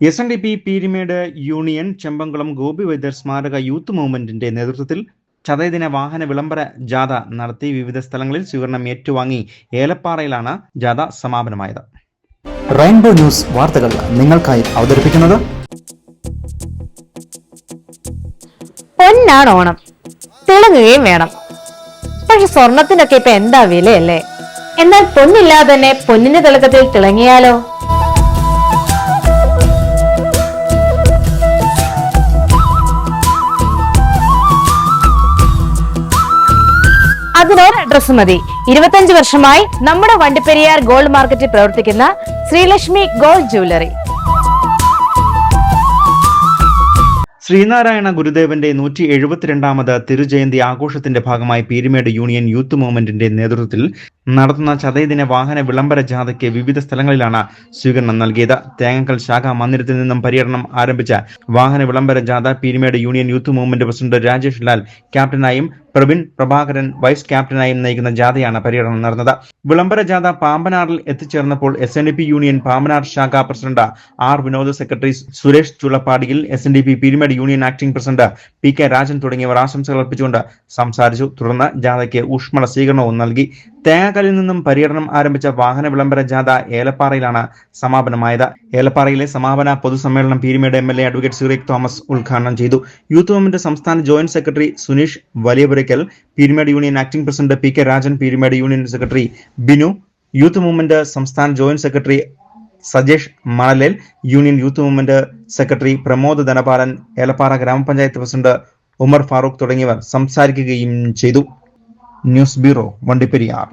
SNDP Peermade union Chembankulam Gopi വൈദ്യർ സ്മാരക youth മൂവ്മെന്റിന്റെ നേതൃത്വത്തിൽ ചതയദിന വാഹന വിളംബര ജാഥ നടത്തി. വിവിധ സ്ഥലങ്ങളിൽ സ്വീകരണം ഏറ്റുവാങ്ങി ഏലപ്പാറയിലാണ് ജാഥ സമാപനമായത്. റെയിൻബോ ന്യൂസ് വാർത്തകൾ നിങ്ങൾക്കായി അവതരിപ്പിക്കുന്നത് പൊന്നാണ് ഓണം, തിളങ്ങുകയും വേണം. പക്ഷെ സ്വർണത്തിനൊക്കെ ഇപ്പൊ എന്താ വിലയല്ലേ? എന്നാൽ പൊന്നില്ലാതെ തന്നെ പൊന്നിന്റെ തിളക്കത്തിൽ തിളങ്ങിയാലോ? അതിനൊരു അഡ്രസ് മതി. 25 വർഷമായി നമ്മുടെ വണ്ടിപ്പെരിയാർ ഗോൾഡ് മാർക്കറ്റിൽ പ്രവർത്തിക്കുന്ന ശ്രീലക്ഷ്മി ഗോൾഡ് ജ്വല്ലറി. ശ്രീനാരായണ ഗുരുദേവന്റെ 172ാമത് തിരുജയന്തി ആഘോഷത്തിന്റെ ഭാഗമായി പീരിമേഡ് യൂണിയൻ യൂത്ത് മൂവ്മെന്റിന്റെ നേതൃത്വത്തിൽ നടത്തുന്ന ചതയദിന വാഹന വിളംബര ജാഥയ്ക്ക് വിവിധ സ്ഥലങ്ങളിലാണ് സ്വീകരണം നൽകിയത്. തേങ്ങക്കൽ ശാഖ മന്ദിരത്തിൽ നിന്നും പര്യടനം ആരംഭിച്ച വാഹന വിളംബര ജാഥ Peermade union youth movement president Rajesh Lal ക്യാപ്റ്റനായും പ്രവീൺ പ്രഭാകരൻ വൈസ് ക്യാപ്റ്റനായും നയിക്കുന്ന ജാഥയാണ് പര്യടനം നടന്നത്. വിളംബര ജാഥ പാമ്പനാറിൽ എത്തിച്ചേർന്നപ്പോൾ SNDP യൂണിയൻ പാമ്പനാർ ശാഖ president R Vinod, secretary Suresh ചുളപ്പാടിയിൽ, SNDP Peermade union acting president PK Rajan തുടങ്ങിയവർ ആശംസകൾ അർപ്പിച്ചുകൊണ്ട് സംസാരിച്ചു. തുടർന്ന് ജാഥയ്ക്ക് ഊഷ്മള സ്വീകരണവും നൽകി. തേങ്ങാക്കല്ലിൽ നിന്നും പര്യടനം ആരംഭിച്ച വാഹന വിളംബര ജാഥ ഏലപ്പാറയിലാണ് സമാപനമായത്. ഏലപ്പാറയിലെ സമാപന പൊതുസമ്മേളനം പീരിമേഡ് MLA അഡ്വക്കേറ്റ് സിറിയക് തോമസ് ഉദ്ഘാടനം ചെയ്തു. യൂത്ത് മൂവ്മെന്റ് സംസ്ഥാന ജോയിന്റ് സെക്രട്ടറി സുനീഷ് വലിയപുരയ്ക്കൽ, Peermade union acting president PK Rajan, Peermade union secretary Binu, youth movement സംസ്ഥാന joint secretary Sajesh Manalel, union youth movement secretary Pramod Dhanapalan, Elappara ഗ്രാമപഞ്ചായത്ത് പ്രസിഡന്റ് ഉമർ ഫാറൂഖ് തുടങ്ങിയവർ സംസാരിക്കുകയും ചെയ്തു. News bureau, Vandiperiyar.